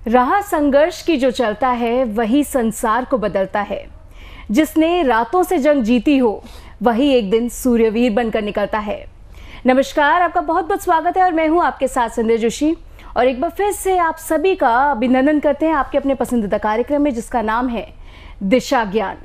राह संघर्ष की जो चलता है वही संसार को बदलता है। जिसने रातों से जंग जीती हो वही एक दिन सूर्यवीर बनकर निकलता है। नमस्कार, आपका बहुत बहुत स्वागत है और मैं हूं आपके साथ संध्या जोशी। और एक बार फिर से आप सभी का अभिनंदन करते हैं आपके अपने पसंदीदा कार्यक्रम में, जिसका नाम है दिशा ज्ञान।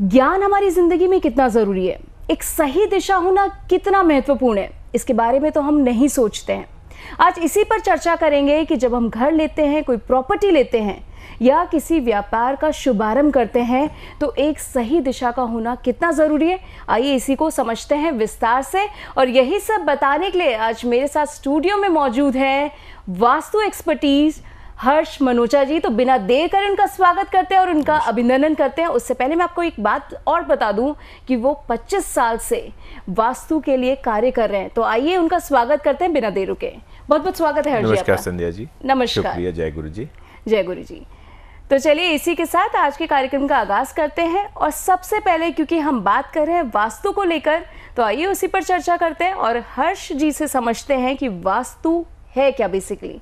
ज्ञान हमारी जिंदगी में कितना जरूरी है, एक सही दिशा होना कितना महत्वपूर्ण है, इसके बारे में तो हम नहीं सोचते हैं। आज इसी पर चर्चा करेंगे कि जब हम घर लेते हैं, कोई प्रॉपर्टी लेते हैं या किसी व्यापार का शुभारंभ करते हैं तो एक सही दिशा का होना कितना जरूरी है। आइए इसी को समझते हैं विस्तार से। और यही सब बताने के लिए आज मेरे साथ स्टूडियो में मौजूद हैं वास्तु एक्सपर्टीज हर्ष मनोचा जी। तो बिना देर कर उनका स्वागत करते हैं और उनका अभिनंदन करते हैं। उससे पहले मैं आपको एक बात और बता दूं कि वो 25 साल से वास्तु के लिए कार्य कर रहे हैं। तो आइए उनका स्वागत करते हैं बिना देर रुके। बहुत बहुत स्वागत है हर्ष जी। नमस्कार संध्या जी। नमस्कार। शुक्रिया। जय गुरु जी। जय गुरु जी। तो चलिए इसी के साथ आज के कार्यक्रम का आगाज करते हैं। और सबसे पहले क्योंकि हम बात कर रहे हैं वास्तु को लेकर, तो आइए उसी पर चर्चा करते हैं और हर्ष जी से समझते हैं कि वास्तु है क्या बेसिकली।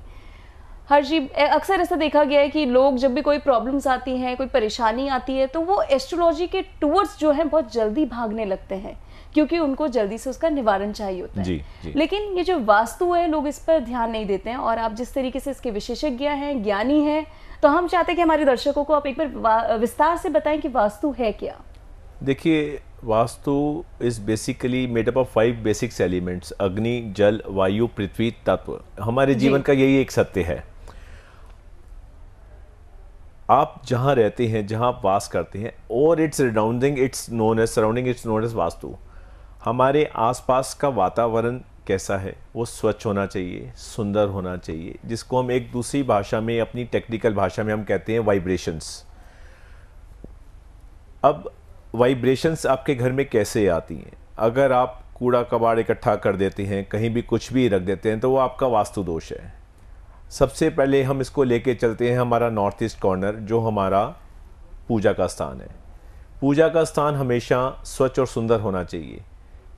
हर्ष जी, अक्सर ऐसा देखा गया है कि लोग जब भी कोई प्रॉब्लम्स आती हैं, कोई परेशानी आती है, तो वो एस्ट्रोलॉजी के टूवर्ड्स जो है बहुत जल्दी भागने लगते हैं क्योंकि उनको जल्दी से उसका निवारण चाहिए होता है। जी। लेकिन ये जो वास्तु है, लोग इस पर ध्यान नहीं देते हैं। और आप जिस तरीके से इसके विशेषज्ञ हैं, ज्ञानी हैं, तो हम चाहते हैं कि हमारे दर्शकों को आप एक बार विस्तार से बताएं कि वास्तु है क्या। देखिए, vastu is basically made up of 5 basics elements: अग्नि, जल, वायु, पृथ्वी, तत्व। हमारे जीवन का यही एक सत्य है। आप जहां रहते हैं, जहां आप वास करते हैं, और its surrounding it's known as vastu. हमारे आसपास का वातावरण कैसा है, वो स्वच्छ होना चाहिए, सुंदर होना चाहिए, जिसको हम एक दूसरी भाषा में, अपनी टेक्निकल भाषा में हम कहते हैं वाइब्रेशंस। अब वाइब्रेशंस आपके घर में कैसे आती हैं? अगर आप कूड़ा कबाड़ इकट्ठा कर देते हैं, कहीं भी कुछ भी रख देते हैं, तो वो आपका वास्तु दोष है। सबसे पहले हम इसको लेके चलते हैं हमारा नॉर्थ ईस्ट कॉर्नर, जो हमारा पूजा का स्थान है। पूजा का स्थान हमेशा स्वच्छ और सुंदर होना चाहिए।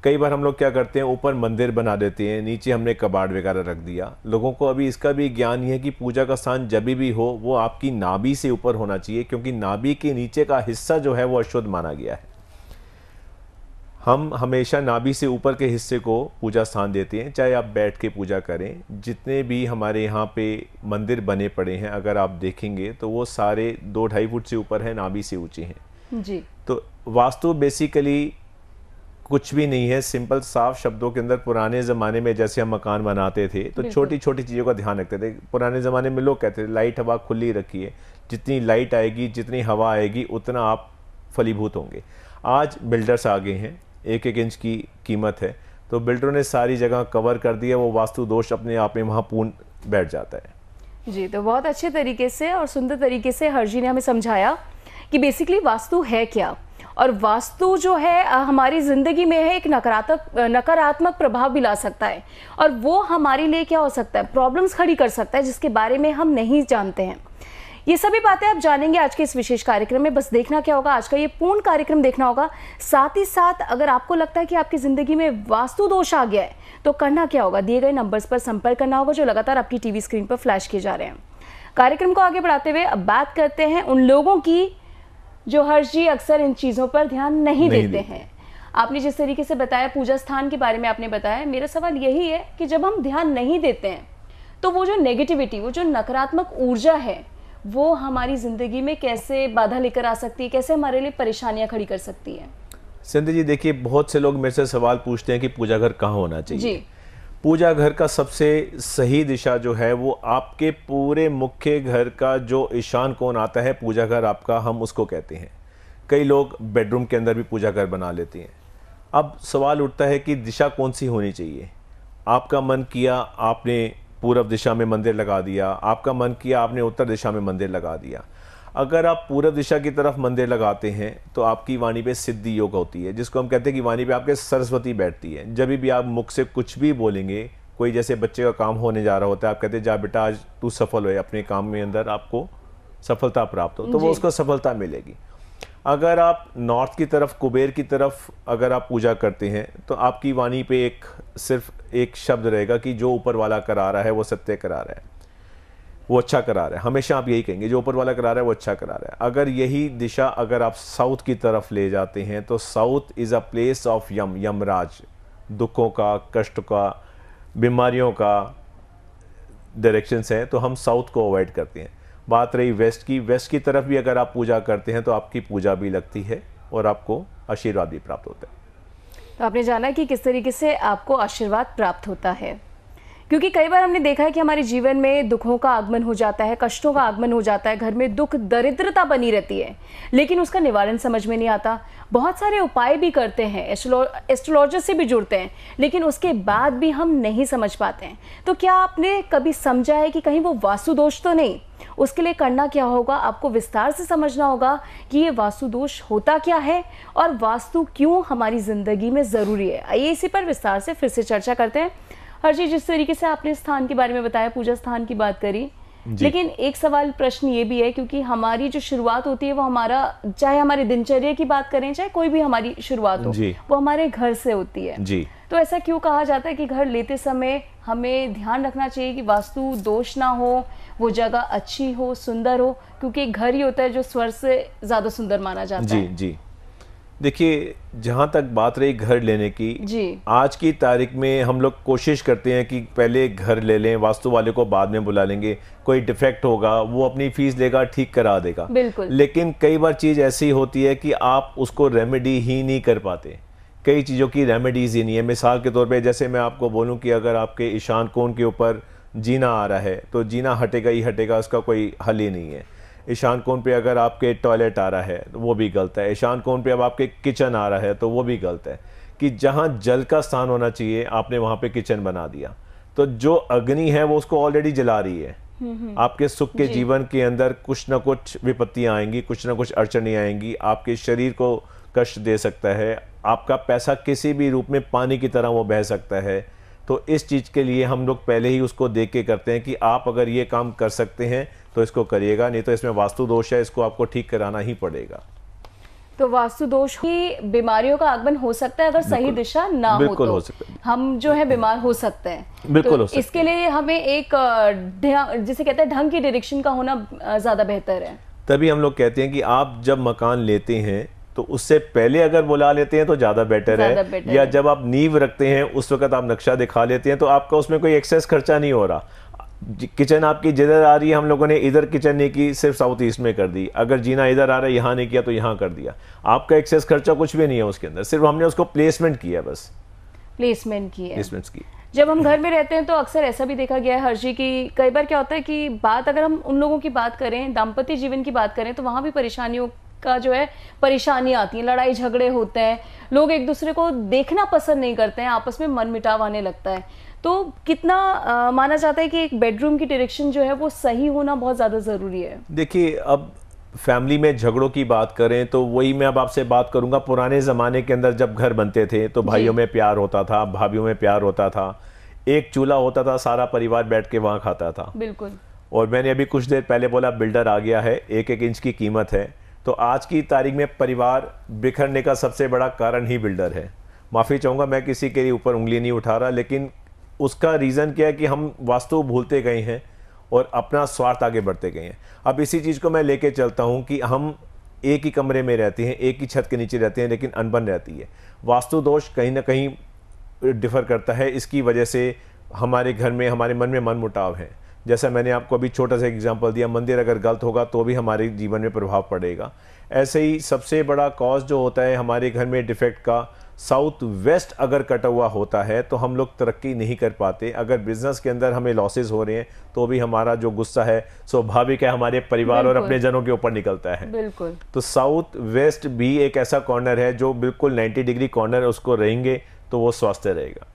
कई बार हम लोग क्या करते हैं, ऊपर मंदिर बना देते हैं, नीचे हमने कबाड़ वगैरह रख दिया। लोगों को अभी इसका भी ज्ञान नहीं है कि पूजा का स्थान जब भी हो वो आपकी नाभि से ऊपर होना चाहिए, क्योंकि नाभि के नीचे का हिस्सा जो है वो अशुद्ध माना गया है। हम हमेशा नाभि से ऊपर के हिस्से को पूजा स्थान देते हैं, चाहे आप बैठ के पूजा करें। जितने भी हमारे यहाँ पे मंदिर बने पड़े हैं, अगर आप देखेंगे तो वो सारे 2-2.5 फुट से ऊपर है, नाभि से ऊंचे हैं जी। तो वास्तु बेसिकली कुछ भी नहीं है। सिंपल साफ शब्दों के अंदर, पुराने ज़माने में जैसे हम मकान बनाते थे तो छोटी छोटी चीज़ों का ध्यान रखते थे। पुराने ज़माने में लोग कहते थे लाइट हवा खुली रखिए, जितनी लाइट आएगी, जितनी हवा आएगी, उतना आप फलीभूत होंगे। आज बिल्डर्स आ गए हैं, 1-1 इंच की कीमत है, तो बिल्डरों ने सारी जगह कवर कर दिया, वो वास्तु दोष अपने आप में वहाँ पूर्ण बैठ जाता है जी। तो बहुत अच्छे तरीके से और सुंदर तरीके से हर्ष जी ने हमें समझाया कि बेसिकली वास्तु है क्या। और वास्तु जो है हमारी ज़िंदगी में है, एक नकारात्मक प्रभाव भी ला सकता है, और वो हमारे लिए क्या हो सकता है, प्रॉब्लम्स खड़ी कर सकता है, जिसके बारे में हम नहीं जानते हैं। ये सभी बातें आप जानेंगे आज के इस विशेष कार्यक्रम में। बस देखना क्या होगा, आज का ये पूर्ण कार्यक्रम देखना होगा। साथ ही साथ अगर आपको लगता है कि आपकी ज़िंदगी में वास्तु दोष आ गया है तो करना क्या होगा, दिए गए नंबर्स पर संपर्क करना होगा जो लगातार आपकी टीवी स्क्रीन पर फ्लैश किए जा रहे हैं। कार्यक्रम को आगे बढ़ाते हुए अब बात करते हैं उन लोगों की जो हर्ष जी अक्सर इन चीज़ों पर ध्यान नहीं देते हैं। आपने जिस तरीके से बताया, पूजा स्थान के बारे में आपने बताया, मेरा सवाल यही है कि जब हम ध्यान नहीं देते हैं तो वो जो नेगेटिविटी, वो जो नकारात्मक ऊर्जा है, वो हमारी जिंदगी में कैसे बाधा लेकर आ सकती है, कैसे हमारे लिए परेशानियां खड़ी कर सकती है। संध्या जी, देखिए, बहुत से लोग मेरे से सवाल पूछते हैं कि पूजा घर कहाँ होना चाहिए जी। पूजा घर का सबसे सही दिशा जो है वो आपके पूरे मुख्य घर का जो ईशान कोण आता है, पूजा घर आपका, हम उसको कहते हैं। कई लोग बेडरूम के अंदर भी पूजा घर बना लेते हैं। अब सवाल उठता है कि दिशा कौन सी होनी चाहिए। आपका मन किया, आपने पूर्व दिशा में मंदिर लगा दिया, आपका मन किया, आपने उत्तर दिशा में मंदिर लगा दिया। अगर आप पूर्व दिशा की तरफ मंदिर लगाते हैं तो आपकी वाणी पे सिद्धि योग होती है, जिसको हम कहते हैं कि वाणी पे आपके सरस्वती बैठती है। जब भी आप मुख से कुछ भी बोलेंगे, कोई जैसे बच्चे का काम होने जा रहा होता है, आप कहते हैं जा बेटा आज तू सफल हो, अपने काम में अंदर आपको सफलता प्राप्त हो, तो वो उसको सफलता मिलेगी। अगर आप नॉर्थ की तरफ, कुबेर की तरफ अगर आप पूजा करते हैं तो आपकी वाणी पे सिर्फ एक शब्द रहेगा कि जो ऊपर वाला करा रहा है वो सत्य करा रहा है। वो अच्छा करा रहा है, हमेशा आप यही कहेंगे जो ऊपर वाला करा रहा है वो अच्छा करा रहा है। अगर यही दिशा अगर आप साउथ की तरफ ले जाते हैं तो south is a place of Yamraj, दुखों का, कष्ट का, बीमारियों का डायरेक्शंस हैं, तो हम साउथ को अवॉइड करते हैं। बात रही वेस्ट की, वेस्ट की तरफ भी अगर आप पूजा करते हैं तो आपकी पूजा भी लगती है और आपको आशीर्वाद भी प्राप्त होता है। तो आपने जाना कि किस तरीके से आपको आशीर्वाद प्राप्त होता है, क्योंकि कई बार हमने देखा है कि हमारे जीवन में दुखों का आगमन हो जाता है, कष्टों का आगमन हो जाता है, घर में दुख दरिद्रता बनी रहती है, लेकिन उसका निवारण समझ में नहीं आता। बहुत सारे उपाय भी करते हैं, एस्ट्रोलॉजर से भी जुड़ते हैं, लेकिन उसके बाद भी हम नहीं समझ पाते हैं। तो क्या आपने कभी समझा है कि कहीं वो वास्तु दोष तो नहीं? उसके लिए करना क्या होगा, आपको विस्तार से समझना होगा कि ये वास्तु दोष होता क्या है और वास्तु क्यों हमारी जिंदगी में ज़रूरी है। आइए इसी पर विस्तार से फिर से चर्चा करते हैं। हर चीज जिस तरीके से आपने स्थान के बारे में बताया, पूजा स्थान की बात करी, लेकिन एक सवाल प्रश्न ये भी है, क्योंकि हमारी जो शुरुआत होती है वो हमारा, चाहे हमारी दिनचर्या की बात करें, चाहे कोई भी हमारी शुरुआत हो, वो हमारे घर से होती है जी। तो ऐसा क्यों कहा जाता है कि घर लेते समय हमें ध्यान रखना चाहिए कि वास्तु दोष ना हो, वो जगह अच्छी हो, सुंदर हो, क्योंकि एक घर ही होता है जो स्वर्ग से ज्यादा सुंदर माना जाता है। जी। देखिए, जहाँ तक बात रही घर लेने की जी, आज की तारीख में हम लोग कोशिश करते हैं कि पहले घर ले लें, वास्तु वाले को बाद में बुला लेंगे, कोई डिफेक्ट होगा वो अपनी फीस लेगा, ठीक करा देगा। बिल्कुल। लेकिन कई बार चीज़ ऐसी होती है कि आप उसको रेमेडी ही नहीं कर पाते, कई चीज़ों की रेमेडीज ही नहीं है। मिसाल के तौर पे जैसे मैं आपको बोलूँ कि अगर आपके ईशान कोण के ऊपर जीना आ रहा है तो जीना हटेगा ही हटेगा, उसका कोई हल ही नहीं है। ईशान कोण पे अगर आपके टॉयलेट आ रहा है तो वो भी गलत है। ईशान कोण पे अब आपके किचन आ रहा है तो वो भी गलत है, कि जहाँ जल का स्थान होना चाहिए आपने वहाँ पे किचन बना दिया, तो जो अग्नि है वो उसको ऑलरेडी जला रही है। आपके सुख के जीवन के अंदर कुछ ना कुछ विपत्तियाँ आएंगी, कुछ ना कुछ अड़चनें आएंगी, आपके शरीर को कष्ट दे सकता है, आपका पैसा किसी भी रूप में पानी की तरह वो बह सकता है। तो इस चीज़ के लिए हम लोग पहले ही उसको देख के करते हैं कि आप अगर ये काम कर सकते हैं तो इसको करिएगा, नहीं तो इसमें वास्तु दोष है, इसको आपको ठीक कराना ही पड़ेगा। तो वास्तु दोष की बीमारियों का आगमन हो सकता है अगर सही दिशा ना हो तो हो सकता है। हम जो है बीमार हो सकते हैं। बिल्कुल तो हो सकता है। इसके लिए हमें एक जिसे कहते हैं ढंग की डायरेक्शन का होना ज्यादा बेहतर है। तभी हम लोग कहते हैं कि आप जब मकान लेते हैं तो उससे पहले अगर बुला लेते हैं तो ज़्यादा बेटर है, या जब आप नींव रखते हैं उस वक्त आप नक्शा दिखा लेते हैं तो आपका उसमें कोई एक्सेस खर्चा नहीं हो रहा। किचन आपकी जिधर आ रही है, हम लोगों ने इधर किचन नहीं की, सिर्फ साउथ ईस्ट में कर दी। अगर जीना इधर आ रहा है, यहाँ नहीं किया तो यहाँ कर दिया। आपका एक्सेस खर्चा कुछ भी नहीं है उसके अंदर, सिर्फ हमने उसको प्लेसमेंट किया, बस प्लेसमेंट की है। प्लेसमेंट्स की। जब हम घर में रहते हैं तो अक्सर ऐसा भी देखा गया है हर्षी की, कई बार क्या होता है कि बात अगर हम उन लोगों की बात करें, दाम्पत्य जीवन की बात करें, तो वहां भी परेशानियों का जो है परेशानी आती है, लड़ाई झगड़े होते हैं, लोग एक दूसरे को देखना पसंद नहीं करते हैं, आपस में मन मिटाव आने लगता है। तो कितना माना जाता है कि एक बेडरूम की डायरेक्शन जो है वो सही होना बहुत ज़्यादा ज़रूरी है। देखिए, अब फैमिली में झगड़ों की बात करें तो वही मैं अब आपसे बात करूंगा। पुराने ज़माने के अंदर जब घर बनते थे तो भाइयों में प्यार होता था, भाभीयों में प्यार होता था, एक चूल्हा होता था, सारा परिवार बैठ के वहाँ खाता था। बिल्कुल। और मैंने अभी कुछ देर पहले बोला बिल्डर आ गया है, एक एक इंच की कीमत है। तो आज की तारीख में परिवार बिखरने का सबसे बड़ा कारण ही बिल्डर है। माफ़ी चाहूँगा, मैं किसी के ऊपर उंगली नहीं उठा रहा, लेकिन उसका रीज़न क्या है कि हम वास्तु भूलते गए हैं और अपना स्वार्थ आगे बढ़ते गए हैं। अब इसी चीज़ को मैं लेके चलता हूँ कि हम एक ही कमरे में रहते हैं, एक ही छत के नीचे रहते हैं, लेकिन अनबन रहती है। वास्तु दोष कहीं ना कहीं डिफ़र करता है। इसकी वजह से हमारे घर में, हमारे मन में मनमुटाव है। जैसा मैंने आपको अभी छोटा सा एग्जांपल दिया, मंदिर अगर गलत होगा तो भी हमारे जीवन में प्रभाव पड़ेगा। ऐसे ही सबसे बड़ा कॉज जो होता है हमारे घर में डिफेक्ट का, साउथ वेस्ट अगर कटा हुआ होता है तो हम लोग तरक्की नहीं कर पाते। अगर बिजनेस के अंदर हमें लॉसेस हो रहे हैं तो भी हमारा जो गुस्सा है स्वाभाविक है हमारे परिवार और अपने जनों के ऊपर निकलता है। बिल्कुल। तो साउथ वेस्ट भी एक ऐसा कॉर्नर है जो बिल्कुल 90 डिग्री कॉर्नर है, उसको रहेंगे तो वो स्वस्थ रहेगा।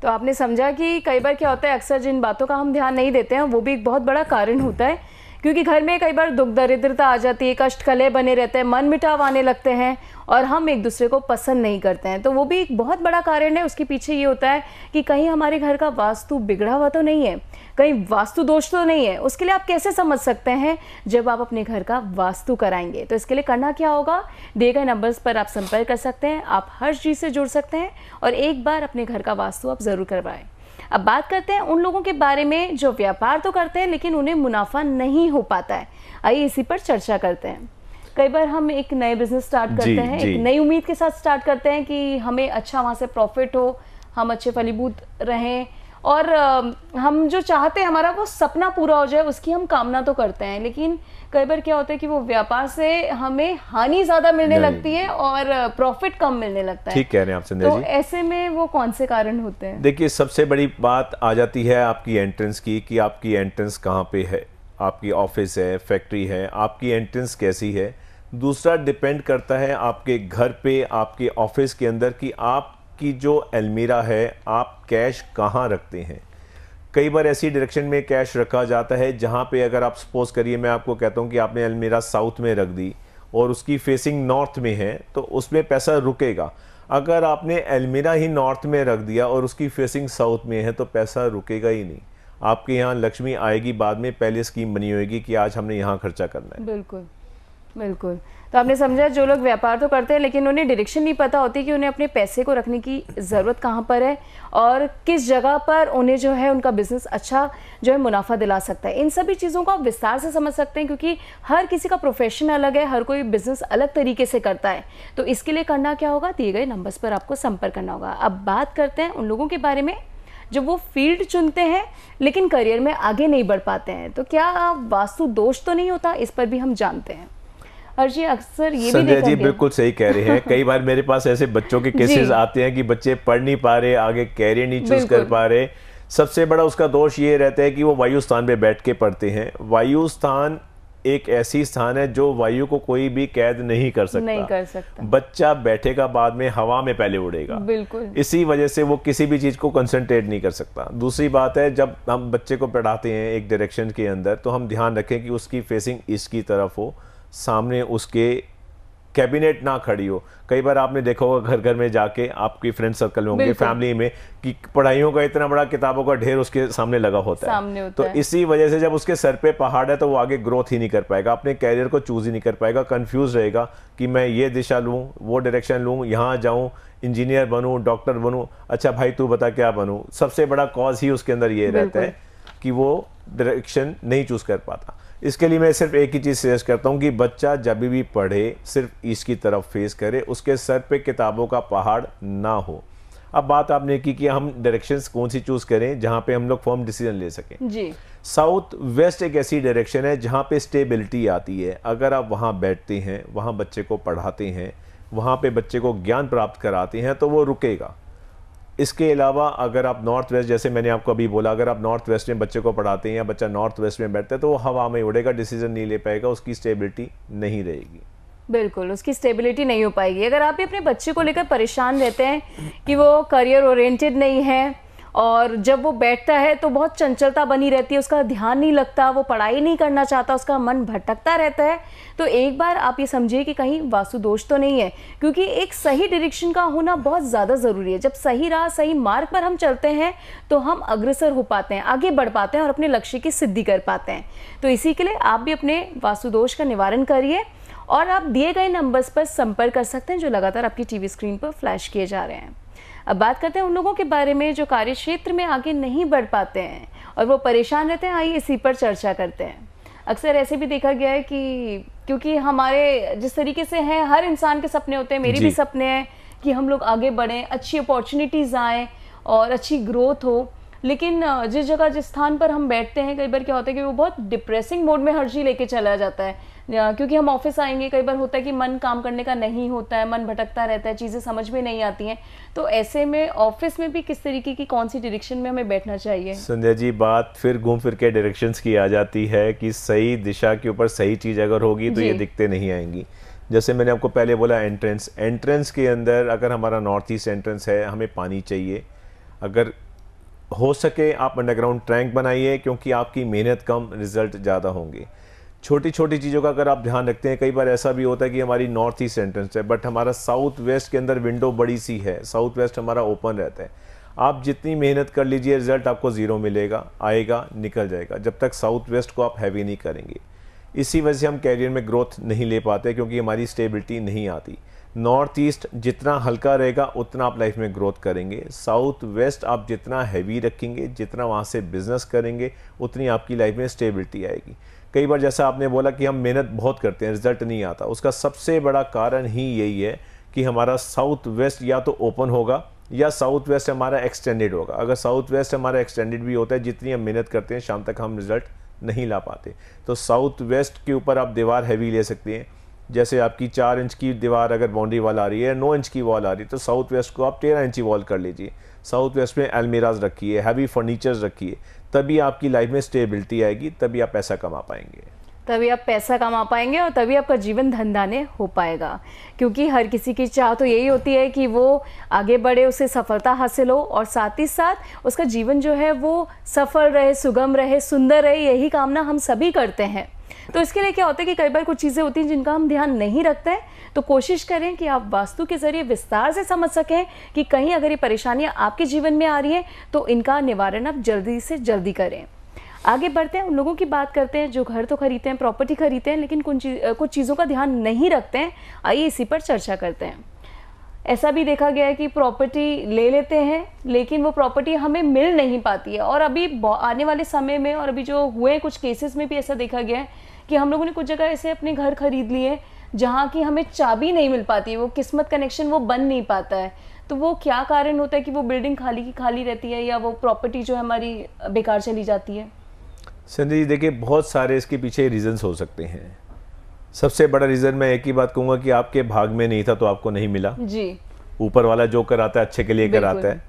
तो आपने समझा कि कई बार क्या होता है, अक्सर जिन बातों का हम ध्यान नहीं देते हैं वो भी एक बहुत बड़ा कारण होता है, क्योंकि घर में कई बार दुख दरिद्रता आ जाती है, कष्ट कलह बने रहते हैं, मन मिटाव आने लगते हैं और हम एक दूसरे को पसंद नहीं करते हैं। तो वो भी एक बहुत बड़ा कारण है। उसके पीछे ये होता है कि कहीं हमारे घर का वास्तु बिगड़ा हुआ तो नहीं है, कहीं वास्तु दोष तो नहीं है। उसके लिए आप कैसे समझ सकते हैं जब आप अपने घर का वास्तु कराएंगे? तो इसके लिए करना क्या होगा, दिए गए नंबर्स पर आप संपर्क कर सकते हैं, आप हर चीज़ से जुड़ सकते हैं और एक बार अपने घर का वास्तु आप ज़रूर करवाएं। अब बात करते हैं उन लोगों के बारे में जो व्यापार तो करते हैं लेकिन उन्हें मुनाफा नहीं हो पाता है। आइए इसी पर चर्चा करते हैं। कई बार हम एक नए बिजनेस स्टार्ट करते हैं, एक नई उम्मीद के साथ स्टार्ट करते हैं कि हमें अच्छा वहाँ से प्रॉफिट हो, हम अच्छे फलीभूत रहें और हम जो चाहते हैं हमारा वो सपना पूरा हो जाए, उसकी हम कामना तो करते हैं। लेकिन कई बार क्या होता है कि वो व्यापार से हमें हानि ज्यादा मिलने लगती है और प्रॉफिट कम मिलने लगता है। ठीक कह रहे हैं आप संध्या जी। तो ऐसे में वो कौन से कारण होते हैं? देखिए, सबसे बड़ी बात आ जाती है आपकी एंट्रेंस की, कि आपकी एंट्रेंस कहाँ पे है, आपकी ऑफिस है, फैक्ट्री है, आपकी एंट्रेंस कैसी है। दूसरा डिपेंड करता है आपके घर पे, आपके ऑफिस के अंदर, कि आपकी जो अलमीरा है आप कैश कहाँ रखते हैं। कई बार ऐसी डायरेक्शन में कैश रखा जाता है जहाँ पे अगर आप सपोज करिए, मैं आपको कहता हूँ कि आपने अलमीरा साउथ में रख दी और उसकी फेसिंग नॉर्थ में है, तो उसमें पैसा रुकेगा। अगर आपने अलमीरा ही नॉर्थ में रख दिया और उसकी फेसिंग साउथ में है तो पैसा रुकेगा ही नहीं। आपके यहाँ लक्ष्मी आएगी बाद में, पहले स्कीम बनी होगी कि आज हमने यहाँ खर्चा करना है। बिल्कुल बिल्कुल। तो आपने समझा, जो लोग व्यापार तो करते हैं लेकिन उन्हें डायरेक्शन नहीं पता होती कि उन्हें अपने पैसे को रखने की ज़रूरत कहाँ पर है और किस जगह पर उन्हें जो है उनका बिजनेस अच्छा जो है मुनाफा दिला सकता है। इन सभी चीज़ों को आप विस्तार से समझ सकते हैं क्योंकि हर किसी का प्रोफेशन अलग है, हर कोई बिजनेस अलग तरीके से करता है। तो इसके लिए करना क्या होगा, दिए गए नंबर्स पर आपको संपर्क करना होगा। अब बात करते हैं उन लोगों के बारे में जब वो फील्ड चुनते हैं लेकिन करियर में आगे नहीं बढ़ पाते हैं। तो क्या वास्तु दोष तो नहीं होता, इस पर भी हम जानते हैं। हर्षी, अक्सर ये भी देखा जी बिल्कुल सही कह रहे हैं। कई बार मेरे पास ऐसे बच्चों के केसेस आते हैं कि बच्चे पढ़ नहीं पा रहे, आगे कैरियर नहीं चूज कर पा रहे। सबसे बड़ा उसका दोष ये रहता है कि वो वायु स्थान पे बैठ के पढ़ते हैं। वायु स्थान एक ऐसी स्थान है जो वायु को कोई भी कैद नहीं कर सकता। बच्चा बैठेगा बाद में हवा में पहले उड़ेगा। बिल्कुल। इसी वजह से वो किसी भी चीज को कंसंट्रेट नहीं कर सकता। दूसरी बात है, जब हम बच्चे को पढ़ाते हैं एक डायरेक्शन के अंदर तो हम ध्यान रखें कि उसकी फेसिंग ईस्ट की तरफ हो, सामने उसके कैबिनेट ना खड़ी हो। कई बार आपने देखा होगा घर घर में जाके, आपकी फ्रेंड सर्कल में होंगे, फैमिली में, कि पढ़ाइयों का इतना बड़ा किताबों का ढेर उसके सामने लगा होता है। तो इसी वजह से जब उसके सर पे पहाड़ है तो वो आगे ग्रोथ ही नहीं कर पाएगा, अपने कैरियर को चूज ही नहीं कर पाएगा। कंफ्यूज रहेगा कि मैं ये दिशा लूँ, वो डायरेक्शन लूँ, यहाँ जाऊँ, इंजीनियर बनूँ, डॉक्टर बनूँ। अच्छा भाई तू बता क्या बनूँ। सबसे बड़ा कॉज ही उसके अंदर ये रहता है कि वो डायरेक्शन नहीं चूज कर पाता। इसके लिए मैं सिर्फ एक ही चीज़ सजेस्ट करता हूँ कि बच्चा जब भी पढ़े सिर्फ ईस्ट की तरफ फेस करे, उसके सर पे किताबों का पहाड़ ना हो। अब बात आपने की कि हम डायरेक्शंस कौन सी चूज करें जहाँ पे हम लोग फर्म डिसीजन ले सकें जी। साउथ वेस्ट एक ऐसी डायरेक्शन है जहाँ पे स्टेबिलिटी आती है। अगर आप वहाँ बैठते हैं, वहाँ बच्चे को पढ़ाते हैं, वहाँ पे बच्चे को ज्ञान प्राप्त कराते हैं तो वो रुकेगा। इसके अलावा अगर आप नॉर्थ वेस्ट, जैसे मैंने आपको अभी बोला, अगर आप नॉर्थ वेस्ट में बच्चे को पढ़ाते हैं या बच्चा नॉर्थ वेस्ट में बैठता है तो वो हवा में उड़ेगा, डिसीजन नहीं ले पाएगा, उसकी स्टेबिलिटी नहीं रहेगी। बिल्कुल, उसकी स्टेबिलिटी नहीं हो पाएगी। अगर आप भी अपने बच्चे को लेकर परेशान रहते हैं कि वो करियर ओरिएंटेड नहीं है और जब वो बैठता है तो बहुत चंचलता बनी रहती है, उसका ध्यान नहीं लगता, वो पढ़ाई नहीं करना चाहता, उसका मन भटकता रहता है, तो एक बार आप ये समझिए कि कहीं वास्तु दोष तो नहीं है। क्योंकि एक सही डायरेक्शन का होना बहुत ज़्यादा ज़रूरी है। जब सही राह, सही मार्ग पर हम चलते हैं तो हम अग्रसर हो पाते हैं, आगे बढ़ पाते हैं और अपने लक्ष्य की सिद्धि कर पाते हैं। तो इसी के लिए आप भी अपने वास्तु दोष का निवारण करिए और आप दिए गए नंबर्स पर संपर्क कर सकते हैं जो लगातार आपकी टीवी स्क्रीन पर फ्लैश किए जा रहे हैं। अब बात करते हैं उन लोगों के बारे में जो कार्य क्षेत्र में आगे नहीं बढ़ पाते हैं और वो परेशान रहते हैं। आइए इसी पर चर्चा करते हैं। अक्सर ऐसे भी देखा गया है कि क्योंकि हमारे जिस तरीके से हैं, हर इंसान के सपने होते हैं, मेरे भी सपने हैं कि हम लोग आगे बढ़ें, अच्छी अपॉर्चुनिटीज़ आएँ और अच्छी ग्रोथ हो। लेकिन जिस जगह, जिस स्थान पर हम बैठते हैं, कई बार क्या होता है कि वो बहुत डिप्रेसिंग मोड में हर चीज़ लेके चला जाता है। क्योंकि हम ऑफिस आएंगे, कई बार होता है कि मन काम करने का नहीं होता है, मन भटकता रहता है, चीज़ें समझ में नहीं आती हैं। तो ऐसे में ऑफिस में भी किस तरीके की, कौन सी डायरेक्शन में हमें बैठना चाहिए? संध्या जी, बात फिर घूम फिर के डायरेक्शंस की आ जाती है कि सही दिशा के ऊपर सही चीज़ अगर होगी तो ये दिक्कतें नहीं आएंगी। जैसे मैंने आपको पहले बोला, एंट्रेंस के अंदर अगर हमारा नॉर्थ ईस्ट एंट्रेंस है, हमें पानी चाहिए। अगर हो सके आप अंडरग्राउंड टैंक बनाइए, क्योंकि आपकी मेहनत कम, रिजल्ट ज़्यादा होंगे। छोटी छोटी चीज़ों का अगर आप ध्यान रखते हैं, कई बार ऐसा भी होता है कि हमारी नॉर्थ ईस्ट एंट्रेंस है बट हमारा साउथ वेस्ट के अंदर विंडो बड़ी सी है, साउथ वेस्ट हमारा ओपन रहता है। आप जितनी मेहनत कर लीजिए, रिजल्ट आपको ज़ीरो मिलेगा, आएगा, निकल जाएगा, जब तक साउथ वेस्ट को आप हैवी नहीं करेंगे। इसी वजह से हम कैरियर में ग्रोथ नहीं ले पाते, क्योंकि हमारी स्टेबिलिटी नहीं आती। नॉर्थ ईस्ट जितना हल्का रहेगा उतना आप लाइफ में ग्रोथ करेंगे। साउथ वेस्ट आप जितना हैवी रखेंगे, जितना वहाँ से बिजनेस करेंगे, उतनी आपकी लाइफ में स्टेबिलिटी आएगी। कई बार जैसा आपने बोला कि हम मेहनत बहुत करते हैं, रिजल्ट नहीं आता, उसका सबसे बड़ा कारण ही यही है कि हमारा साउथ वेस्ट या तो ओपन होगा या साउथ वेस्ट हमारा एक्सटेंडेड होगा। अगर साउथ वेस्ट हमारा एक्सटेंडेड भी होता है, जितनी हम मेहनत करते हैं शाम तक हम रिजल्ट नहीं ला पाते। तो साउथ वेस्ट के ऊपर आप दीवार हैवी ले सकते हैं। जैसे आपकी 4 इंच की दीवार अगर बाउंड्री वॉल आ रही है, 9 इंच की वॉल आ रही है, तो साउथ वेस्ट को आप 13 इंची वॉल कर लीजिए। साउथ वेस्ट में अलमीराज रखिए, हैवी फर्नीचर्स रखिए, तभी आपकी लाइफ में स्टेबिलिटी आएगी, तभी आप पैसा कमा पाएंगे। तभी आप पैसा कमा पाएंगे और तभी आपका जीवन धंधाने हो पाएगा। क्योंकि हर किसी की चाह तो यही होती है कि वो आगे बढ़े, उसे सफलता हासिल हो और साथ ही साथ उसका जीवन जो है वो सफल रहे, सुगम रहे, सुंदर रहे, यही कामना हम सभी करते हैं। तो इसके लिए क्या होता है कि कई बार कुछ चीज़ें होती हैं जिनका हम ध्यान नहीं रखते हैं, तो कोशिश करें कि आप वास्तु के ज़रिए विस्तार से समझ सकें कि कहीं अगर ये परेशानियां आपके जीवन में आ रही हैं तो इनका निवारण आप जल्दी से जल्दी करें। आगे बढ़ते हैं, उन लोगों की बात करते हैं जो घर तो खरीदते हैं, प्रॉपर्टी खरीदते हैं, लेकिन कुछ चीज़ों का ध्यान नहीं रखते हैं। आइए इसी पर चर्चा करते हैं। ऐसा भी देखा गया है कि प्रॉपर्टी ले लेते हैं लेकिन वो प्रॉपर्टी हमें मिल नहीं पाती है। और अभी आने वाले समय में और अभी जो हुए कुछ केसेस में भी ऐसा देखा गया है कि हम लोगों ने कुछ जगह ऐसे अपने घर खरीद लिए जहाँ की हमें चाबी नहीं मिल पाती है, वो किस्मत कनेक्शन वो बन नहीं पाता है। तो वो क्या कारण होता है कि वो बिल्डिंग खाली की खाली रहती है या वो प्रॉपर्टी जो है हमारी बेकार चली जाती है? संजय जी देखिए, बहुत सारे इसके पीछे रीजंस हो सकते हैं। सबसे बड़ा रीज़न मैं एक ही बात कहूँगा कि आपके भाग में नहीं था तो आपको नहीं मिला जी। ऊपर वाला जो कराता है अच्छे के लिए कराता है।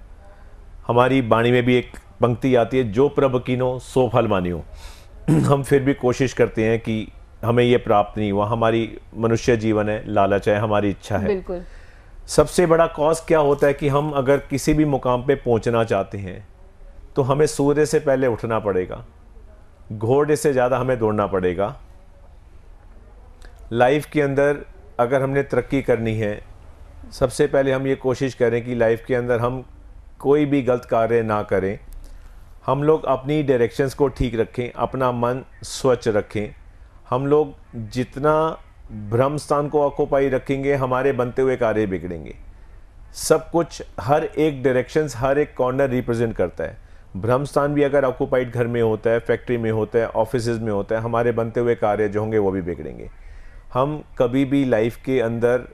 हमारी वाणी में भी एक पंक्ति आती है, जो प्रभ कीनो सो फल मानियो। हम फिर भी कोशिश करते हैं कि हमें ये प्राप्त नहीं हुआ। हमारी मनुष्य जीवन है, लालच है, हमारी इच्छा है। बिल्कुल। सबसे बड़ा कॉज क्या होता है कि हम अगर किसी भी मुकाम पे पहुंचना चाहते हैं तो हमें सूर्य से पहले उठना पड़ेगा, घोड़े से ज़्यादा हमें दौड़ना पड़ेगा। लाइफ के अंदर अगर हमने तरक्की करनी है, सबसे पहले हम ये कोशिश करें कि लाइफ के अंदर हम कोई भी गलत कार्य ना करें। हम लोग अपनी डायरेक्शंस को ठीक रखें, अपना मन स्वच्छ रखें। हम लोग जितना ब्रह्म स्थान को ऑक्यूपाई रखेंगे, हमारे बनते हुए कार्य बिगड़ेंगे। सब कुछ, हर एक डायरेक्शंस, हर एक कॉर्नर रिप्रेजेंट करता है। ब्रह्म स्थान भी अगर ऑक्यूपाइड घर में होता है, फैक्ट्री में होता है, ऑफिसेज में होता है, हमारे बनते हुए कार्य जो होंगे वो भी बिगड़ेंगे। हम कभी भी लाइफ के अंदर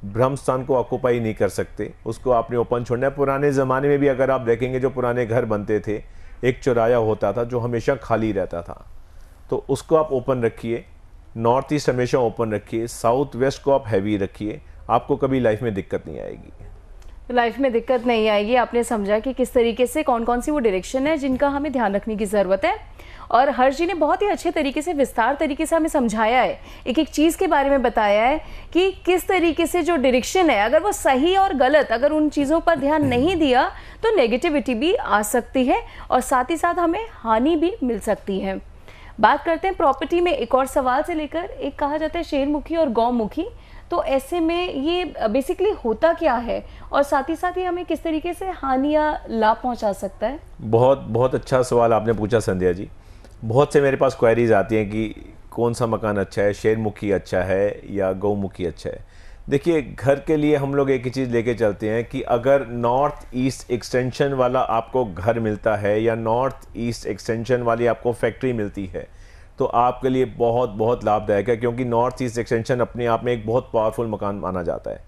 ब्रह्म स्थान को ऑक्यूपाई नहीं कर सकते, उसको आपने ओपन छोड़ना है। पुराने ज़माने में भी अगर आप देखेंगे, जो पुराने घर बनते थे, एक चौराया होता था जो हमेशा खाली रहता था, तो उसको आप ओपन रखिए। नॉर्थ ईस्ट हमेशा ओपन रखिए, साउथ वेस्ट को आप हैवी रखिए, आपको कभी लाइफ में दिक्कत नहीं आएगी। लाइफ में दिक्कत नहीं आएगी। आपने समझा कि किस तरीके से कौन कौन सी वो डायरेक्शन है जिनका हमें ध्यान रखने की ज़रूरत है। और हर्ष जी ने बहुत ही अच्छे तरीके से, विस्तार तरीके से हमें समझाया है, एक एक चीज़ के बारे में बताया है कि किस तरीके से जो डायरेक्शन है, अगर वो सही और गलत, अगर उन चीज़ों पर ध्यान नहीं दिया तो नेगेटिविटी भी आ सकती है और साथ ही साथ हमें हानि भी मिल सकती है। बात करते हैं प्रॉपर्टी में एक और सवाल से लेकर, एक कहा जाता है शेरमुखी और गौमुखी, तो ऐसे में ये बेसिकली होता क्या है और साथ ही हमें किस तरीके से हानि या लाभ पहुंचा सकता है? बहुत अच्छा सवाल आपने पूछा संध्या जी। बहुत से मेरे पास क्वेरीज आती हैं कि कौन सा मकान अच्छा है, शेरमुखी अच्छा है या गौमुखी अच्छा है। देखिए, घर के लिए हम लोग एक ही चीज़ लेके चलते हैं कि अगर नॉर्थ ईस्ट एक्सटेंशन वाला आपको घर मिलता है या नॉर्थ ईस्ट एक्सटेंशन वाली आपको फैक्ट्री मिलती है तो आपके लिए बहुत लाभदायक है, क्योंकि नॉर्थ ईस्ट एक्सटेंशन अपने आप में एक बहुत पावरफुल मकान माना जाता है।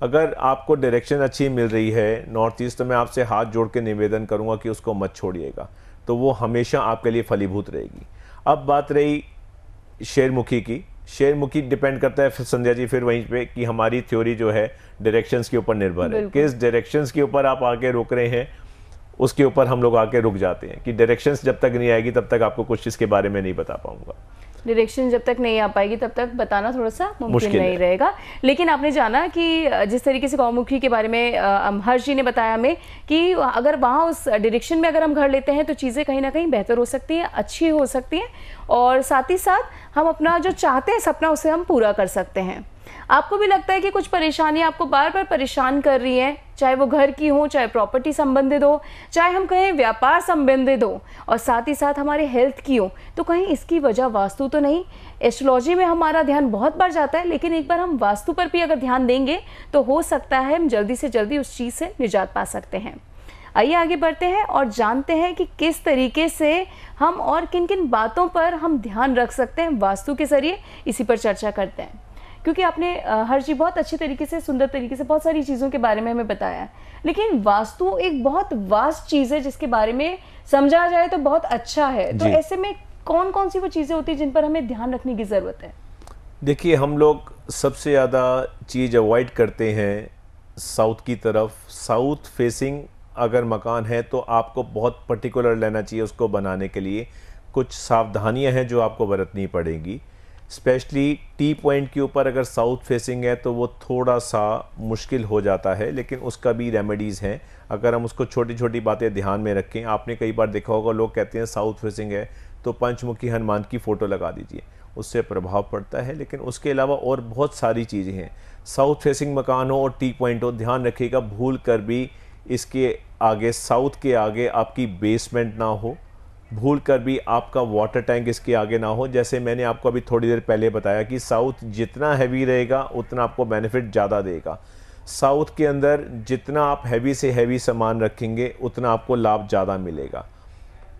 अगर आपको डायरेक्शन अच्छी मिल रही है नॉर्थ ईस्ट, तो मैं आपसे हाथ जोड़ के निवेदन करूंगा कि उसको मत छोड़िएगा, तो वो हमेशा आपके लिए फलीभूत रहेगी। अब बात रही शेरमुखी की। शेरमुखी डिपेंड करता है फिर संध्या जी फिर वहीं पे कि हमारी थ्योरी जो है डायरेक्शंस के ऊपर निर्भर है। किस डायरेक्शंस के ऊपर आप आके रुक रहे हैं उसके ऊपर हम लोग आके रुक जाते हैं कि डायरेक्शंस जब तक नहीं आएगी तब तक आपको कुछ इसके बारे में नहीं बता पाऊंगा। डायरेक्शन जब तक नहीं आ पाएगी तब तक बताना थोड़ा सा मुमकिन नहीं रहेगा। लेकिन आपने जाना कि जिस तरीके से गौमुखी के बारे में हर्ष जी ने बताया हमें कि अगर वहाँ उस डायरेक्शन में अगर हम घर लेते हैं तो चीज़ें कहीं ना कहीं बेहतर हो सकती हैं, अच्छी हो सकती हैं और साथ ही साथ हम अपना जो चाहते हैं सपना उसे हम पूरा कर सकते हैं। आपको भी लगता है कि कुछ परेशानियां आपको बार बार परेशान कर रही हैं, चाहे वो घर की हो, चाहे प्रॉपर्टी संबंधित हो, चाहे हम कहें व्यापार संबंधित हो, और साथ ही साथ हमारे हेल्थ की हो, तो कहीं इसकी वजह वास्तु तो नहीं? एस्ट्रोलॉजी में हमारा ध्यान बहुत बार जाता है, लेकिन एक बार हम वास्तु पर भी अगर ध्यान देंगे तो हो सकता है हम जल्दी से जल्दी उस चीज़ से निजात पा सकते हैं। आइए आगे बढ़ते हैं और जानते हैं कि किस तरीके से हम और किन किन बातों पर हम ध्यान रख सकते हैं वास्तु के जरिए। इसी पर चर्चा करते हैं, क्योंकि आपने हर जी बहुत अच्छी तरीके से, सुंदर तरीके से बहुत सारी चीज़ों के बारे में हमें बताया, लेकिन वास्तु एक बहुत वास्ट चीज़ है जिसके बारे में समझा जाए तो बहुत अच्छा है। तो ऐसे में कौन कौन सी वो चीज़ें होती हैं जिन पर हमें ध्यान रखने की ज़रूरत है? देखिए, हम लोग सबसे ज़्यादा चीज़ अवॉइड करते हैं साउथ की तरफ। साउथ फेसिंग अगर मकान है तो आपको बहुत पर्टिकुलर लेना चाहिए उसको बनाने के लिए। कुछ सावधानियां हैं जो आपको बरतनी पड़ेगी। स्पेशली टी पॉइंट के ऊपर अगर साउथ फेसिंग है तो वो थोड़ा सा मुश्किल हो जाता है, लेकिन उसका भी रेमेडीज़ हैं अगर हम उसको छोटी छोटी बातें ध्यान में रखें। आपने कई बार देखा होगा, लोग कहते हैं साउथ फेसिंग है तो पंचमुखी हनुमान की फ़ोटो लगा दीजिए, उससे प्रभाव पड़ता है। लेकिन उसके अलावा और बहुत सारी चीज़ें हैं। साउथ फेसिंग मकान हो और टी पॉइंट हो, ध्यान रखिएगा भूल कर भी इसके आगे, साउथ के आगे आपकी बेसमेंट ना हो, भूल कर भी आपका वाटर टैंक इसके आगे ना हो। जैसे मैंने आपको अभी थोड़ी देर पहले बताया कि साउथ जितना हैवी रहेगा उतना आपको बेनिफिट ज़्यादा देगा। साउथ के अंदर जितना आप हैवी से हैवी सामान रखेंगे उतना आपको लाभ ज़्यादा मिलेगा।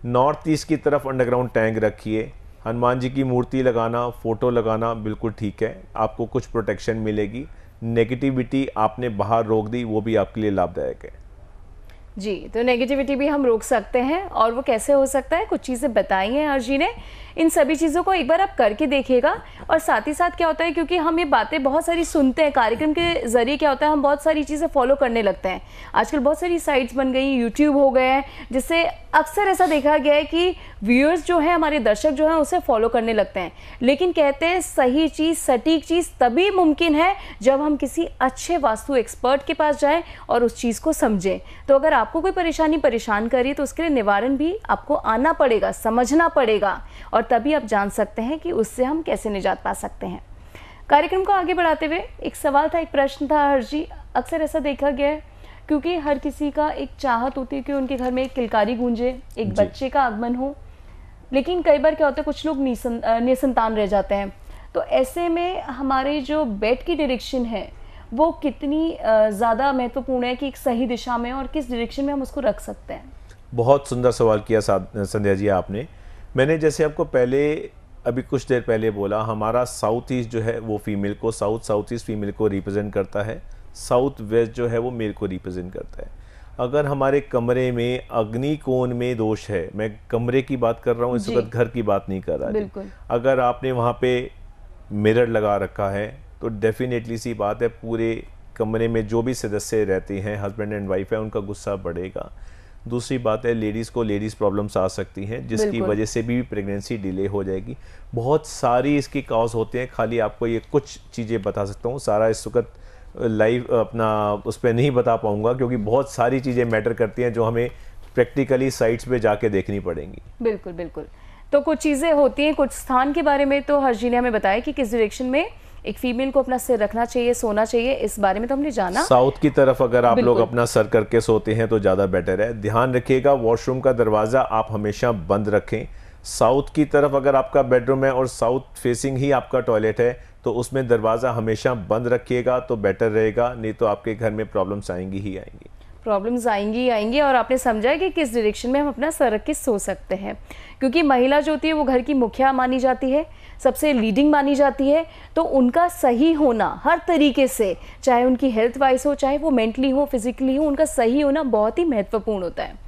नॉर्थ ईस्ट की तरफ अंडरग्राउंड टैंक रखिए। हनुमान जी की मूर्ति लगाना, फ़ोटो लगाना बिल्कुल ठीक है, आपको कुछ प्रोटेक्शन मिलेगी। नेगेटिविटी आपने बाहर रोक दी, वो भी आपके लिए लाभदायक है। जी, तो नेगेटिविटी भी हम रोक सकते हैं, और वो कैसे हो सकता है, कुछ चीज़ें बताई हैं हर्ष जी ने। इन सभी चीज़ों को एक बार आप करके देखिएगा। और साथ ही साथ क्या होता है, क्योंकि हम ये बातें बहुत सारी सुनते हैं, कार्यक्रम के जरिए क्या होता है हम बहुत सारी चीज़ें फॉलो करने लगते हैं। आजकल बहुत सारी साइट्स बन गई, यूट्यूब हो गए हैं, जिससे अक्सर ऐसा देखा गया है कि व्यूअर्स जो है, हमारे दर्शक जो हैं, उसे फॉलो करने लगते हैं। लेकिन कहते हैं सही चीज़, सटीक चीज़ तभी मुमकिन है जब हम किसी अच्छे वास्तु एक्सपर्ट के पास जाएं और उस चीज़ को समझें। तो अगर आपको कोई परेशान कर रही है तो उसके लिए निवारण भी आपको आना पड़ेगा, समझना पड़ेगा, और तभी आप जान सकते हैं कि उससे हम कैसे निजात पा सकते हैं। कार्यक्रम को आगे बढ़ाते हुए एक सवाल था, एक प्रश्न था हर्ष जी। अक्सर ऐसा देखा गया है, क्योंकि हर किसी का एक चाहत होती है कि उनके घर में एक किलकारी गूंजे, एक बच्चे का आगमन हो, लेकिन कई बार क्या होता है कुछ लोग निसंतान रह जाते हैं। तो ऐसे में हमारे जो बेड की डायरेक्शन है वो कितनी ज़्यादा महत्वपूर्ण है कि एक सही दिशा में, और किस डायरेक्शन में हम उसको रख सकते हैं? बहुत सुंदर सवाल किया संध्या जी आपने। मैंने जैसे आपको पहले अभी कुछ देर पहले बोला, हमारा साउथ ईस्ट जो है वो फीमेल को, साउथ ईस्ट फीमेल को रिप्रेजेंट करता है, साउथ वेस्ट जो है वो मेल को रिप्रेजेंट करता है। अगर हमारे कमरे में अग्नि कोण में दोष है, मैं कमरे की बात कर रहा हूँ इस वक्त, घर की बात नहीं कर रहा, अगर आपने वहाँ पे मिरर लगा रखा है तो डेफिनेटली सी बात है पूरे कमरे में जो भी सदस्य रहते हैं, हस्बैंड एंड वाइफ है, उनका गुस्सा बढ़ेगा। दूसरी बात है, लेडीज़ को लेडीज़ प्रॉब्लम्स आ सकती हैं, जिसकी वजह से भी प्रेगनेंसी डिले हो जाएगी। बहुत सारी इसकी कॉज होते हैं, खाली आपको ये कुछ चीज़ें बता सकता हूँ, सारा इस वक्त लाइव अपना उस पर नहीं बता पाऊँगा, क्योंकि बहुत सारी चीज़ें मैटर करती हैं जो हमें प्रैक्टिकली साइट्स पे जाके देखनी पड़ेंगी। बिल्कुल बिल्कुल। तो कुछ चीज़ें होती हैं, कुछ स्थान के बारे में तो हर्ष जी ने हमें बताया कि किस डायरेक्शन में एक फीमेल को अपना सिर रखना चाहिए, सोना चाहिए, इस बारे में तो हमने जाना। साउथ की तरफ अगर आप लोग अपना सर करके सोते हैं तो ज़्यादा बेटर है। ध्यान रखिएगा वॉशरूम का दरवाज़ा आप हमेशा बंद रखें। साउथ की तरफ अगर आपका बेडरूम है और साउथ फेसिंग ही आपका टॉयलेट है तो उसमें दरवाज़ा हमेशा बंद रखिएगा तो बेटर रहेगा, नहीं तो आपके घर में प्रॉब्लम्स आएंगी ही आएंगी। प्रॉब्लम्स आएंगी आएंगी। और आपने समझा कि किस डायरेक्शन में हम अपना सर रख के सो सकते हैं, क्योंकि महिला जो होती है वो घर की मुखिया मानी जाती है, सबसे लीडिंग मानी जाती है। तो उनका सही होना हर तरीके से, चाहे उनकी हेल्थ वाइज हो, चाहे वो मेंटली हो, फिजिकली हो, उनका सही होना बहुत ही महत्वपूर्ण होता है।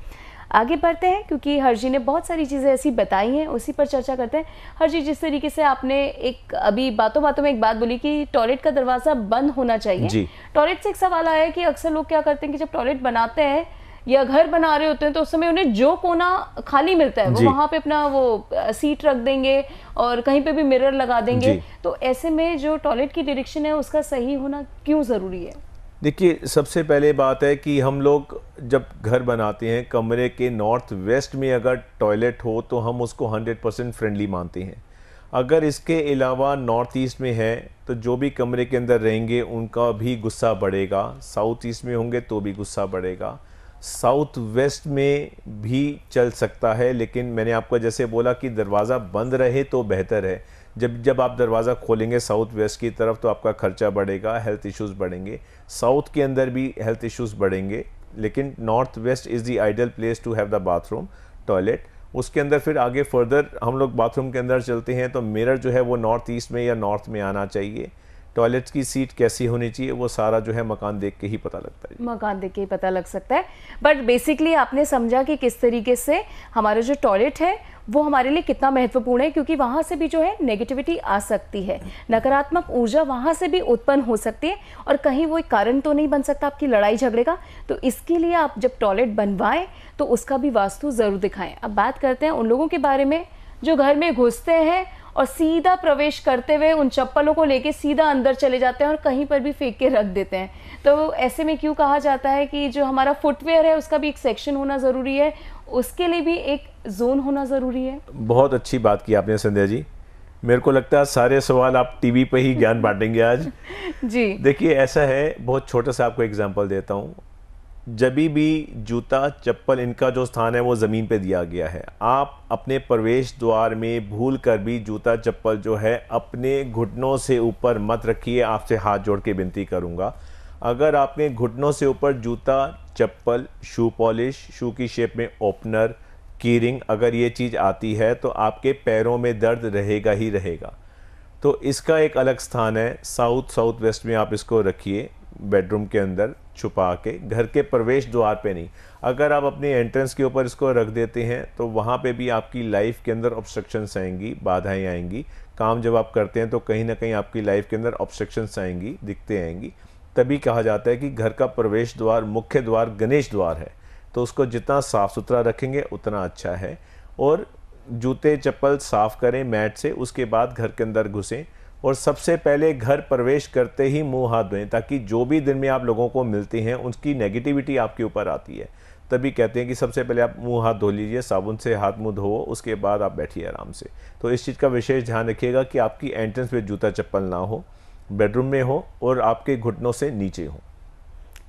आगे बढ़ते हैं, क्योंकि हर्ष जी ने बहुत सारी चीज़ें ऐसी बताई हैं, उसी पर चर्चा करते हैं। हर्ष जी, जिस तरीके से आपने एक अभी बातों बातों में एक बात बोली कि टॉयलेट का दरवाज़ा बंद होना चाहिए, टॉयलेट से एक सवाल आया है कि अक्सर लोग क्या करते हैं कि जब टॉयलेट बनाते हैं या घर बना रहे होते हैं तो उस समय उन्हें जो कोना खाली मिलता है वो वहाँ पे अपना वो सीट रख देंगे और कहीं पे भी मिरर लगा देंगे। तो ऐसे में जो टॉयलेट की डायरेक्शन है उसका सही होना क्यों ज़रूरी है? देखिए, सबसे पहले बात है कि हम लोग जब घर बनाते हैं, कमरे के नॉर्थ वेस्ट में अगर टॉयलेट हो तो हम उसको 100% फ्रेंडली मानते हैं। अगर इसके अलावा नॉर्थ ईस्ट में है तो जो भी कमरे के अंदर रहेंगे उनका भी गुस्सा बढ़ेगा, साउथ ईस्ट में होंगे तो भी गुस्सा बढ़ेगा, साउथ वेस्ट में भी चल सकता है, लेकिन मैंने आपको जैसे बोला कि दरवाज़ा बंद रहे तो बेहतर है। जब आप दरवाज़ा खोलेंगे साउथ वेस्ट की तरफ तो आपका खर्चा बढ़ेगा, हेल्थ इश्यूज़ बढ़ेंगे, साउथ के अंदर भी हेल्थ इश्यूज़ बढ़ेंगे, लेकिन north west is the ideal place to have the bathroom toilet. उसके अंदर फिर आगे फर्दर हम लोग बाथरूम के अंदर चलते हैं तो मिरर जो है वो नॉर्थ ईस्ट में या नॉर्थ में आना चाहिए। टॉयलेट्स की सीट कैसी होनी चाहिए वो सारा जो है मकान देख के ही पता लगता है। मकान देख के ही पता लग सकता है। बट बेसिकली आपने समझा कि किस तरीके से हमारा जो टॉयलेट है वो हमारे लिए कितना महत्वपूर्ण है, क्योंकि वहाँ से भी जो है नेगेटिविटी आ सकती है, नकारात्मक ऊर्जा वहाँ से भी उत्पन्न हो सकती है और कहीं वो एक कारण तो नहीं बन सकता आपकी लड़ाई झगड़े का। तो इसके लिए आप जब टॉयलेट बनवाएं तो उसका भी वास्तु ज़रूर दिखाएं। अब बात करते हैं उन लोगों के बारे में जो घर में घुसते हैं और सीधा प्रवेश करते हुए उन चप्पलों को लेके सीधा अंदर चले जाते हैं और कहीं पर भी फेंक के रख देते हैं। तो ऐसे में क्यों कहा जाता है कि जो हमारा फुटवेयर है उसका भी एक सेक्शन होना ज़रूरी है, उसके लिए भी एक जोन होना ज़रूरी है? बहुत अच्छी बात की आपने संध्या जी। मेरे को लगता है सारे सवाल आप टीवी पे ही ज्ञान बांटेंगे आज। जी देखिए ऐसा है, बहुत छोटा सा आपको एग्जांपल देता हूँ। जब भी जूता चप्पल इनका जो स्थान है वो ज़मीन पे दिया गया है, आप अपने प्रवेश द्वार में भूल कर भी जूता चप्पल जो है अपने घुटनों से ऊपर मत रखिए। आपसे हाथ जोड़ के विनती करूँगा, अगर आपने घुटनों से ऊपर जूता चप्पल, शू पॉलिश, शू की शेप में ओपनर, की रिंग, अगर ये चीज़ आती है तो आपके पैरों में दर्द रहेगा ही रहेगा। तो इसका एक अलग स्थान है, साउथ वेस्ट में आप इसको रखिए, बेडरूम के अंदर छुपा के, घर के प्रवेश द्वार पे नहीं। अगर आप अपनी एंट्रेंस के ऊपर इसको रख देते हैं तो वहाँ पे भी आपकी लाइफ के अंदर ऑब्स्ट्रक्शंस आएंगी, बाधाएं आएंगी। काम जब आप करते हैं तो कहीं ना कहीं आपकी लाइफ के अंदर ऑब्स्ट्रक्शंस आएंगी, दिक्कतें आएंगी। तभी कहा जाता है कि घर का प्रवेश द्वार, मुख्य द्वार गणेश द्वार है, तो उसको जितना साफ़ सुथरा रखेंगे उतना अच्छा है। और जूते चप्पल साफ़ करें मैट से, उसके बाद घर के अंदर घुसें और सबसे पहले घर प्रवेश करते ही मुंह हाथ धोएं, ताकि जो भी दिन में आप लोगों को मिलते हैं उनकी नेगेटिविटी आपके ऊपर आती है। तभी कहते हैं कि सबसे पहले आप मुंह हाथ धो लीजिए, साबुन से हाथ मुंह धो, उसके बाद आप बैठिए आराम से। तो इस चीज़ का विशेष ध्यान रखिएगा कि आपकी एंट्रेंस पे जूता चप्पल ना हो, बेडरूम में हो और आपके घुटनों से नीचे हो।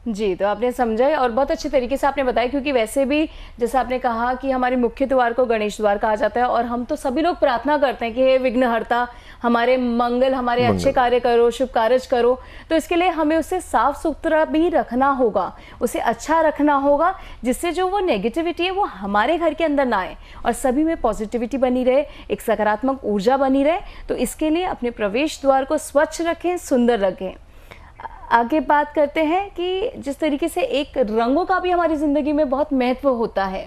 जी, तो आपने समझा और बहुत अच्छे तरीके से आपने बताया, क्योंकि वैसे भी जैसे आपने कहा कि हमारे मुख्य द्वार को गणेश द्वार कहा जाता है और हम तो सभी लोग प्रार्थना करते हैं कि हे विघ्नहर्ता, हमारे मंगल, हमारे अच्छे कार्य करो, शुभ कार्य करो। तो इसके लिए हमें उसे साफ सुथरा भी रखना होगा, उसे अच्छा रखना होगा, जिससे जो वो नेगेटिविटी है वो हमारे घर के अंदर ना आए और सभी में पॉजिटिविटी बनी रहे, एक सकारात्मक ऊर्जा बनी रहे। तो इसके लिए अपने प्रवेश द्वार को स्वच्छ रखें, सुंदर रखें। आगे बात करते हैं कि जिस तरीके से एक रंगों का भी हमारी ज़िंदगी में बहुत महत्व होता है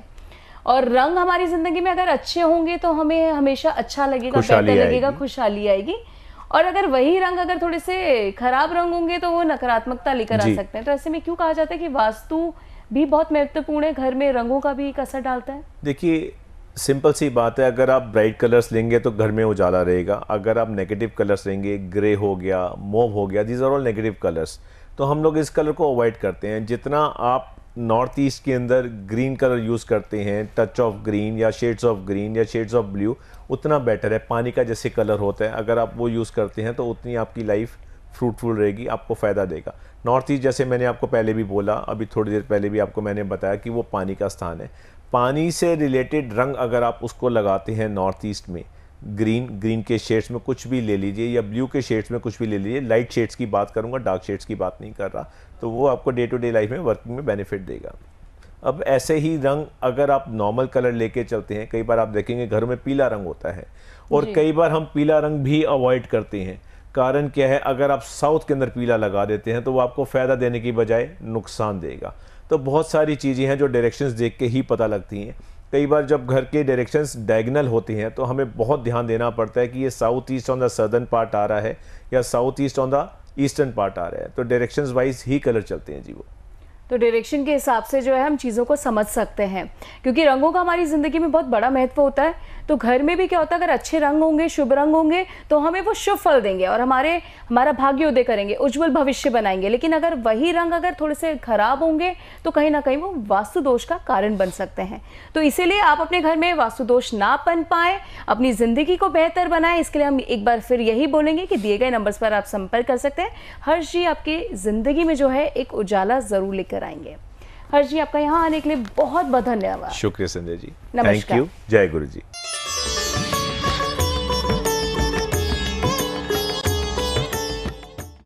और रंग हमारी ज़िंदगी में अगर अच्छे होंगे तो हमें हमेशा अच्छा लगेगा, बेहतर लगेगा, खुशहाली आएगी। और अगर वही रंग अगर थोड़े से खराब रंग होंगे तो वो नकारात्मकता लेकर आ सकते हैं। तो ऐसे में क्यों कहा जाता है कि वास्तु भी बहुत महत्वपूर्ण है, घर में रंगों का भी एक असर डालता है? देखिए सिंपल सी बात है, अगर आप ब्राइट कलर्स लेंगे तो घर में उजाला रहेगा। अगर आप नेगेटिव कलर्स लेंगे, ग्रे हो गया, मोव हो गया, these are all negative colours, तो हम लोग इस कलर को अवॉइड करते हैं। जितना आप नॉर्थ ईस्ट के अंदर ग्रीन कलर यूज़ करते हैं, टच ऑफ ग्रीन या शेड्स ऑफ ग्रीन या शेड्स ऑफ ब्लू, उतना बेटर है। पानी का जैसे कलर होता है, अगर आप वो यूज़ करते हैं तो उतनी आपकी लाइफ फ्रूटफुल रहेगी, आपको फ़ायदा देगा। नॉर्थ ईस्ट जैसे मैंने आपको पहले भी बोला, अभी थोड़ी देर पहले भी आपको मैंने बताया कि वो पानी का स्थान है। पानी से रिलेटेड रंग अगर आप उसको लगाते हैं नॉर्थ ईस्ट में, ग्रीन के शेड्स में कुछ भी ले लीजिए या ब्लू के शेड्स में कुछ भी ले लीजिए, लाइट शेड्स की बात करूंगा, डार्क शेड्स की बात नहीं कर रहा, तो वो आपको डे टू डे लाइफ में वर्किंग में बेनिफिट देगा। अब ऐसे ही रंग अगर आप नॉर्मल कलर लेके चलते हैं, कई बार आप देखेंगे घरों में पीला रंग होता है और कई बार हम पीला रंग भी अवॉइड करते हैं। कारण क्या है, अगर आप साउथ के अंदर पीला लगा देते हैं तो वो आपको फ़ायदा देने की बजाय नुकसान देगा। तो बहुत सारी चीज़ें हैं जो डायरेक्शंस देख के ही पता लगती हैं। कई बार जब घर के डायरेक्शंस डायगोनल होते हैं तो हमें बहुत ध्यान देना पड़ता है कि ये south east on the southern part आ रहा है या south east on the eastern part आ रहा है, तो डायरेक्शंस वाइज ही कलर चलते हैं जी वो। तो डायरेक्शन के हिसाब से जो है हम चीज़ों को समझ सकते हैं, क्योंकि रंगों का हमारी ज़िंदगी में बहुत बड़ा महत्व होता है। तो घर में भी क्या होता है, अगर अच्छे रंग होंगे, शुभ रंग होंगे, तो हमें वो शुभ फल देंगे और हमारा भाग्योदय करेंगे, उज्जवल भविष्य बनाएंगे। लेकिन अगर वही रंग अगर थोड़े से खराब होंगे तो कहीं ना कहीं वो वास्तु दोष का कारण बन सकते हैं। तो इसीलिए आप अपने घर में वास्तु दोष ना बन पाए, अपनी ज़िंदगी को बेहतर बनाएं, इसके लिए हम एक बार फिर यही बोलेंगे कि दिए गए नंबर्स पर आप संपर्क कर सकते हैं। हर्ष जी आपकी ज़िंदगी में जो है एक उजाला ज़रूर लेकर आएंगे। हर्ष जी, आपका यहाँ आने के लिए बहुत बहुत धन्यवाद। शुक्रिया संजय जी, नमस्कार। Thank you. जय गुरु जी।